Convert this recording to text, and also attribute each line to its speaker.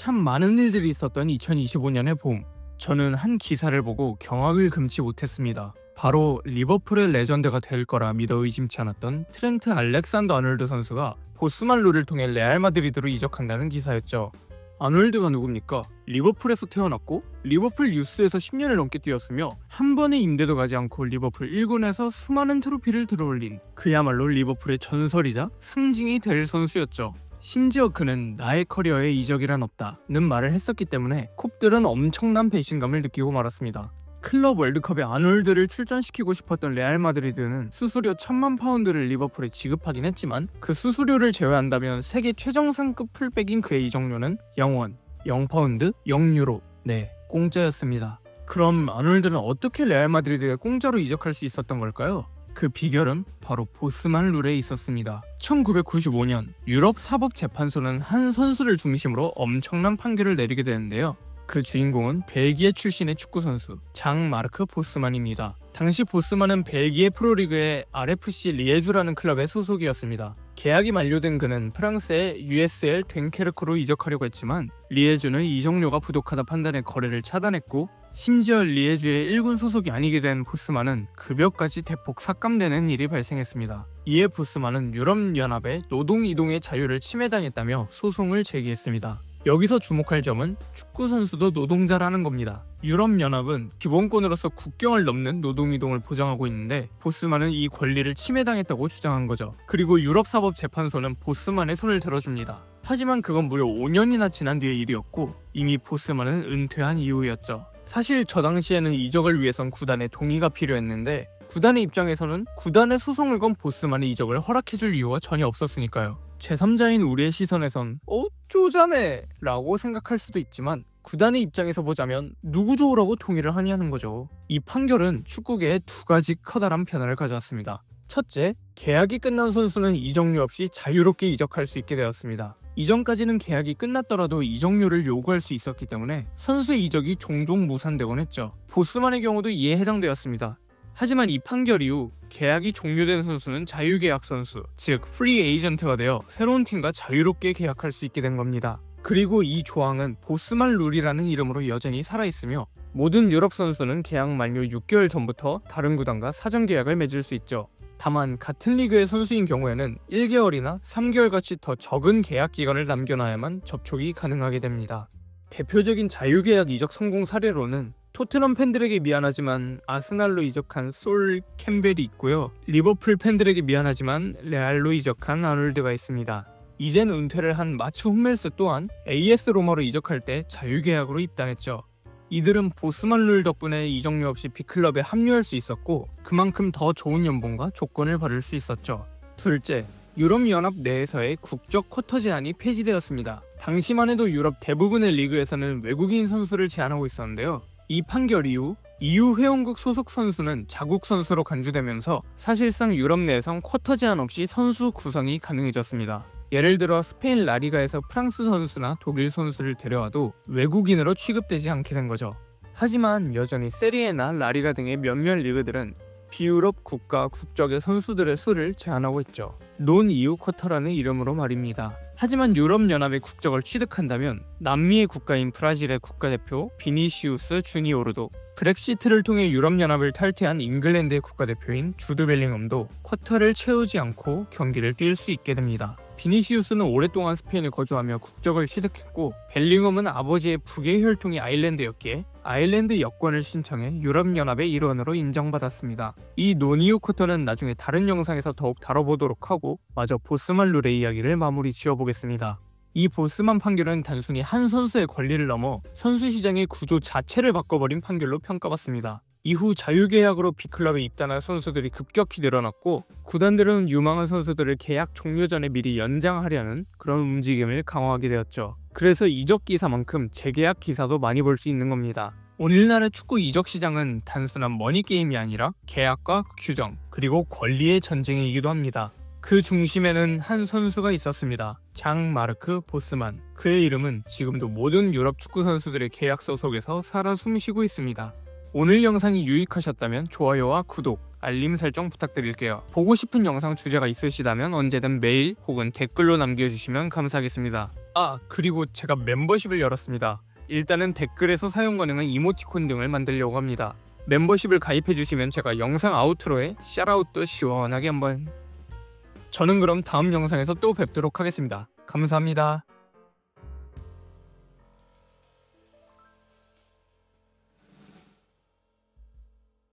Speaker 1: 참 많은 일들이 있었던 2025년의 봄. 저는 한 기사를 보고 경악을 금치 못했습니다. 바로 리버풀의 레전드가 될 거라 믿어 의심치 않았던 트렌트 알렉산더 아놀드 선수가 보스만 룰을 통해 레알 마드리드로 이적한다는 기사였죠. 아놀드가 누굽니까? 리버풀에서 태어났고 리버풀 유스에서 10년을 넘게 뛰었으며 한 번의 임대도 가지 않고 리버풀 1군에서 수많은 트로피를 들어올린 그야말로 리버풀의 전설이자 상징이 될 선수였죠. 심지어 그는 나의 커리어에 이적이란 없다는 말을 했었기 때문에 콥들은 엄청난 배신감을 느끼고 말았습니다. 클럽 월드컵에 아놀드를 출전시키고 싶었던 레알 마드리드는 수수료 1000만 파운드를 리버풀에 지급하긴 했지만 그 수수료를 제외한다면 세계 최정상급 풀백인 그의 이적료는 0원, 0파운드, 0유로, 네, 공짜였습니다. 그럼 아놀드는 어떻게 레알 마드리드에 공짜로 이적할 수 있었던 걸까요? 그 비결은 바로 보스만 룰에 있었습니다. 1995년 유럽 사법재판소는 한 선수를 중심으로 엄청난 판결을 내리게 되는데요. 그 주인공은 벨기에 출신의 축구선수 장 마르크 보스만입니다. 당시 보스만은 벨기에 프로리그의 RFC 리에주라는 클럽의 소속이었습니다. 계약이 만료된 그는 프랑스의 USL 덴케르크로 이적하려고 했지만 리에주는 이적료가 부족하다 판단해 거래를 차단했고 심지어 리에주의 1군 소속이 아니게 된 보스만은 급여까지 대폭 삭감되는 일이 발생했습니다. 이에 보스만은 유럽연합의 노동이동의 자유를 침해당했다며 소송을 제기했습니다. 여기서 주목할 점은 축구 선수도 노동자라는 겁니다. 유럽연합은 기본권으로서 국경을 넘는 노동이동을 보장하고 있는데 보스만은 이 권리를 침해당했다고 주장한 거죠. 그리고 유럽사법재판소는 보스만의 손을 들어줍니다. 하지만 그건 무려 5년이나 지난 뒤의 일이었고 이미 보스만은 은퇴한 이후였죠. 사실 저 당시에는 이적을 위해선 구단의 동의가 필요했는데 구단의 입장에서는 구단의 소송을 건 보스만의 이적을 허락해줄 이유가 전혀 없었으니까요. 제3자인 우리의 시선에선 쪼자네 라고 생각할 수도 있지만 구단의 입장에서 보자면 누구 좋으라고 동의를 하냐는 거죠. 이 판결은 축구계에 두 가지 커다란 변화를 가져왔습니다. 첫째, 계약이 끝난 선수는 이적료 없이 자유롭게 이적할 수 있게 되었습니다. 이전까지는 계약이 끝났더라도 이적료를 요구할 수 있었기 때문에 선수의 이적이 종종 무산되곤 했죠. 보스만의 경우도 이에 해당되었습니다. 하지만 이 판결 이후 계약이 종료된 선수는 자유계약 선수, 즉 프리 에이전트가 되어 새로운 팀과 자유롭게 계약할 수 있게 된 겁니다. 그리고 이 조항은 보스만 룰이라는 이름으로 여전히 살아있으며 모든 유럽 선수는 계약 만료 6개월 전부터 다른 구단과 사전 계약을 맺을 수 있죠. 다만 같은 리그의 선수인 경우에는 1개월이나 3개월같이 더 적은 계약 기간을 남겨놔야만 접촉이 가능하게 됩니다. 대표적인 자유계약 이적 성공 사례로는 토트넘 팬들에게 미안하지만 아스날로 이적한 솔 캠벨이 있고요. 리버풀 팬들에게 미안하지만 레알로 이적한 아놀드가 있습니다. 이젠 은퇴를 한 마츠 홈멜스 또한 AS 로마로 이적할 때 자유계약으로 입단했죠. 이들은 보스만 룰 덕분에 이적료 없이 B클럽에 합류할 수 있었고 그만큼 더 좋은 연봉과 조건을 받을 수 있었죠. 둘째, 유럽연합 내에서의 국적 쿼터 제한이 폐지되었습니다. 당시만 해도 유럽 대부분의 리그에서는 외국인 선수를 제한하고 있었는데요. 이 판결 이후 EU 회원국 소속 선수는 자국 선수로 간주되면서 사실상 유럽 내에선 쿼터 제한 없이 선수 구성이 가능해졌습니다. 예를 들어 스페인 라리가에서 프랑스 선수나 독일 선수를 데려와도 외국인으로 취급되지 않게 된 거죠. 하지만 여전히 세리에나 라리가 등의 몇몇 리그들은 비유럽 국가 국적의 선수들의 수를 제한하고 있죠. 논 EU 쿼터라는 이름으로 말입니다. 하지만 유럽연합의 국적을 취득한다면 남미의 국가인 브라질의 국가대표 비니시우스 주니오르도, 브렉시트를 통해 유럽연합을 탈퇴한 잉글랜드의 국가대표인 주드 벨링엄도 쿼터를 채우지 않고 경기를 뛸 수 있게 됩니다. 비니시우스는 오랫동안 스페인을 거주하며 국적을 취득했고 벨링엄은 아버지의 북의 혈통이 아일랜드였기에 아일랜드 여권을 신청해 유럽연합의 일원으로 인정받았습니다. 이 논이유 쿼터는 나중에 다른 영상에서 더욱 다뤄보도록 하고 마저 보스만 룰의 이야기를 마무리 지어보겠습니다. 이 보스만 판결은 단순히 한 선수의 권리를 넘어 선수 시장의 구조 자체를 바꿔버린 판결로 평가받습니다. 이후 자유계약으로 B클럽에 입단한 선수들이 급격히 늘어났고 구단들은 유망한 선수들을 계약 종료 전에 미리 연장하려는 그런 움직임을 강화하게 되었죠. 그래서 이적 기사만큼 재계약 기사도 많이 볼 수 있는 겁니다. 오늘날의 축구 이적 시장은 단순한 머니게임이 아니라 계약과 규정, 그리고 권리의 전쟁이기도 합니다. 그 중심에는 한 선수가 있었습니다. 장 마르크 보스만. 그의 이름은 지금도 모든 유럽 축구 선수들의 계약서 속에서 살아 숨쉬고 있습니다. 오늘 영상이 유익하셨다면 좋아요와 구독, 알림 설정 부탁드릴게요. 보고 싶은 영상 주제가 있으시다면 언제든 메일 혹은 댓글로 남겨주시면 감사하겠습니다. 그리고 제가 멤버십을 열었습니다. 일단은 댓글에서 사용 가능한 이모티콘 등을 만들려고 합니다. 멤버십을 가입해주시면 제가 영상 아우트로에 샤라웃도 시원하게 한번. 저는 그럼 다음 영상에서 또 뵙도록 하겠습니다. 감사합니다.